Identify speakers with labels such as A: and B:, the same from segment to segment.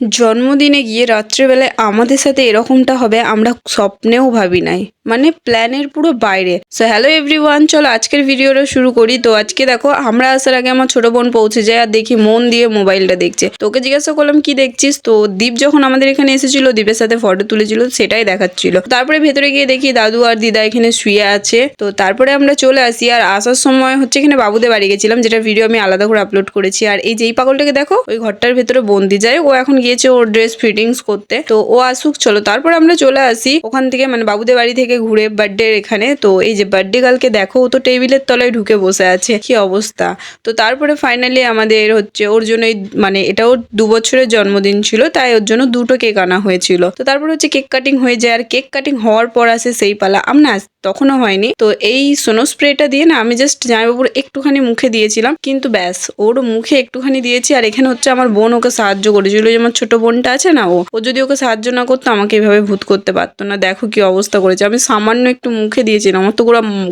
A: জন্মদিনে গিয়ে রাত্রেবেলায় আমাদের সাথে এরকমটা হবে আমরা স্বপ্নেও ভাবি নাই, মানে প্ল্যানের পুরো বাইরে। সো হ্যালো এভরিওয়ান, চলো আজকের ভিডিওটা শুরু করি। তো আজকে দেখো আমরা আসার আগে আমার ছোট বোন পৌঁছে যায় আর দেখি মন দিয়ে মোবাইলটা দেখছে। তোকে জিজ্ঞাসা করলাম কি দেখছিস, তো দীপ যখন আমাদের এখানে এসেছিল দীপের সাথে ফটো তুলেছিল সেটাই দেখাচ্ছিল। তারপরে ভেতরে গিয়ে দেখি দাদু আর দিদা এখানে শুয়ে আছে। তো তারপরে আমরা চলে আসি, আর আসার সময় হচ্ছে এখানে বাবুদের বাড়ি গেছিলাম, যেটা ভিডিও আমি আলাদা করে আপলোড করেছি। আর এই যেই পাগলটাকে দেখো ওই ঘরটার ভেতরে বন্দি, যায় ও এখন গিয়েছে ওর ড্রেস ফিটিংস করতে। তো ও আসুক, চলো তারপর আমরা চলে আসি ওখান থেকে, মানে বাবুদের বাড়ি থেকে ঘুরে বার্থডে এখানে। তো এই যে বার্থডে গার্লকে দেখো, ও তো টেবিলের তলায় ঢুকে বসে আছে, কি অবস্থা। তো তারপরে ফাইনালি আমাদের হচ্ছে ওর জন্য মানে এটা ওর 2 বছরের জন্মদিন ছিল, তাই ওর জন্য 2টো কেক আনা হয়েছিল। তো তারপর হচ্ছে কেক কাটিং হয়ে যায়, আর কেক কাটিং হওয়ার পর আসে সেই পালা। আমরা তখনও হয়নি। তো এই সোনো স্প্রেটা দিয়ে না আমি জাস্ট জামাইবাবুর একটুখানি মুখে দিয়েছিলাম, কিন্তু ব্যাস ওর মুখে একটুখানি দিয়েছি। আর এখানে হচ্ছে আমার বোন ওকে সাহায্য করেছিল, যে আমার ছোট বোনটা আছে না, ও যদি ওকে সাহায্য না করতো আমাকে এভাবে ভূত করতে পারতো না। দেখো কি অবস্থা করেছে, আমি সামান্য একটু মুখে দিয়েছিলাম, আমার তো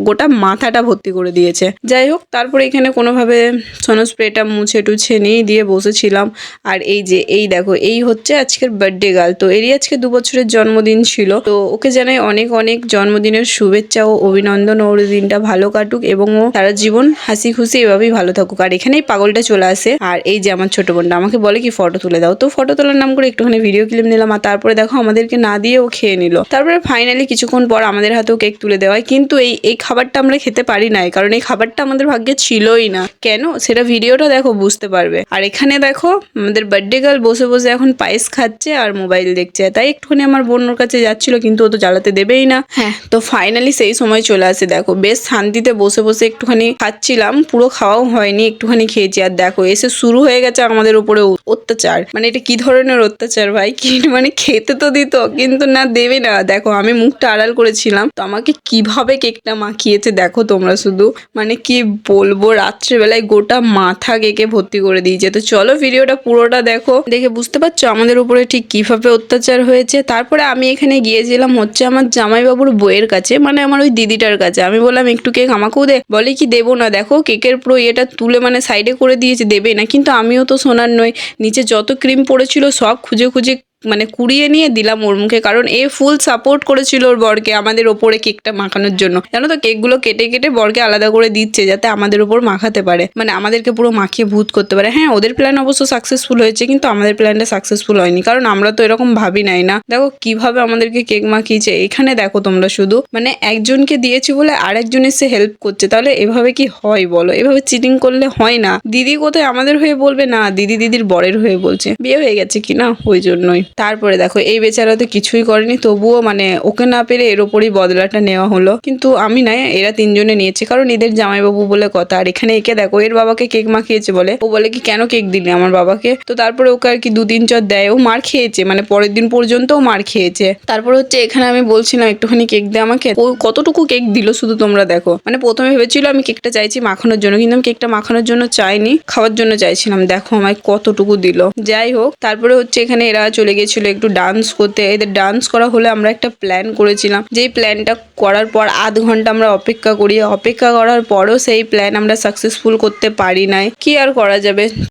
A: গোটা মাথাটা ভর্তি করে দিয়েছে। যাই হোক, তারপরে এখানে কোনোভাবে সোনো স্প্রেটা মুছে টুছে নিয়ে দিয়ে বসেছিলাম। আর এই যে এই দেখো, এই হচ্ছে আজকের বার্থডে গার্ল। তো এরই আজকে 2 বছরের জন্মদিন ছিল। তো ওকে জানাই অনেক অনেক জন্মদিনের শুভেচ্ছা ও অভিনন্দন। ওর দিনটা ভালো কাটুক এবং ও সারা জীবন হাসি খুশি এভাবেই ভালো থাকুক। আর এখানেই পাগলটা চলে আসে, আর এই যে আমার ছোট বোনটা আমাকে বলে কি ফটো তুলে দাও। তো ফটো তোলার নাম করে একটুখানি ভিডিও ক্লিপ নিলাম, আর তারপরে দেখো আমাদেরকে না দিয়ে ও খেয়ে নিল। তারপরে ফাইনালি কিছুক্ষণ পর আমাদের হাতেও কেক তুলে দেওয়া হয়, কিন্তু এই খাবারটা আমরা খেতে পারি নাই, কারণ এই খাবারটা আমাদের ভাগ্যে ছিলই না। কেন, সেটা ভিডিওটা দেখো বুঝতে পারবে। আর এখানে দেখো আমাদের বার্থডে গার্ল বসে বসে এখন পায়েস খাচ্ছে আর মোবাইল দেখছে। তাই একটুখানি আমার বোন ওর কাছে যাচ্ছিল, কিন্তু ও তো জ্বালাতে দেবেই না। হ্যাঁ, তো ফাইনালি সেই সময় চলে আসে। দেখো বেশ শান্তিতে বসে বসে একটুখানি খাচ্ছিলাম, পুরো খাওয়াও হয়নি, একটুখানি খেয়েছি। আর দেখো এসে শুরু হয়ে গেছে আমাদের উপরে অত্যাচার। মানে এটা কি ধরনের অত্যাচার ভাই, কি মানে খেতে তো দিত কিন্তু না, দেবে না। দেখো আমি মুখটা আড়াল করেছিলাম, তো আমাকে কিভাবে কেকটা মাখিয়েছে দেখো তোমরা শুধু, মানে কি বলবো, রাত্রেবেলায় গোটা মাথা কেকে ভর্তি করে দিয়েছে। তো চলো ভিডিওটা পুরোটা দেখো, দেখে বুঝতে পারছো আমাদের উপরে ঠিক কিভাবে অত্যাচার হয়েছে। তারপরে আমি এখানে গিয়েছিলাম হচ্ছে আমার জামাইবাবুর বইয়ের কাছে, মানে আমার ওই দিদিটার কাছে। আমি বললাম একটু কেক আমাকেও দে, বলে কি দেবো না। দেখো কেকের পুরো এটা তুলে মানে সাইডে করে দিয়েছে, দেবে না। কিন্তু আমিও তো সোনার নই, নিচে যত ক্রিম পড়েছিল সব খুঁজে খুঁজে মানে কুড়িয়ে নিয়ে দিলাম ওর মুখে, কারণ এ ফুল সাপোর্ট করেছিল ওর বরকে আমাদের ওপরে কেকটা মাখানোর জন্য। জানো তো কেকগুলো কেটে কেটে বরকে আলাদা করে দিচ্ছে যাতে আমাদের ওপর মাখাতে পারে, মানে আমাদেরকে পুরো মাখিয়ে ভূত করতে পারে। হ্যাঁ, ওদের প্ল্যান অবশ্য সাকসেসফুল হয়েছে, কিন্তু আমাদের প্ল্যানটা সাকসেসফুল হয়নি, কারণ আমরা তো এরকম ভাবি নাই না। দেখো কিভাবে আমাদেরকে কেক মাখিয়েছে। এখানে দেখো তোমরা শুধু, মানে একজনকে দিয়েছি বলে আরেকজন এসে হেল্প করছে, তাহলে এভাবে কি হয় বলো? এভাবে চিটিং করলে হয় না। দিদি কোথায় আমাদের হয়ে বলবে না, দিদি দিদির বরের হয়ে বলছে, বিয়ে হয়ে গেছে কিনা ওই জন্যই। তারপরে দেখো এই বেচারা তো কিছুই করেনি, তবুও মানে ওকে না পেরে এর ওপরই বদলাটা নেওয়া হলো। কিন্তু আমি নাই, এরা 3জনে নিয়েছে, কারণ এদের জামাইবাবু বলে কথা। আর এখানে একে দেখো, এর বাবাকে কেক মাখিয়েছে বলে ও বলে কি কেন কেক দিলি আমার বাবাকে। তো তারপরে ওকে আর কি 2-3 চর দেয়, ও মার খেয়েছে, মানে পরের দিন পর্যন্ত ও মার খেয়েছে। তারপর হচ্ছে এখানে আমি বলছিলাম একটুখানি কেক দে আমাকে, ও কতটুকু কেক দিল শুধু তোমরা দেখো। মানে প্রথমে ভেবেছিল আমি কেকটা চাইছি মাখানোর জন্য, কিন্তু আমি কেকটা মাখানোর জন্য চাইনি, খাওয়ার জন্য চাইছিলাম। দেখো আমায় কতটুকু দিল। যাই হোক, তারপরে হচ্ছে এখানে এরা চলে গেছিল একটু ডান্স করতে। এদের ডান্স করা হলে আমরা একটা প্ল্যান করেছিলাম, যেই প্ল্যানটা করার পর আধ ঘন্টা আমরা অপেক্ষা করি, অপেক্ষা করার পরও সেই প্ল্যান আমরা সাকসেসফুল করতে পারি নাই। কি আর করা যাবে।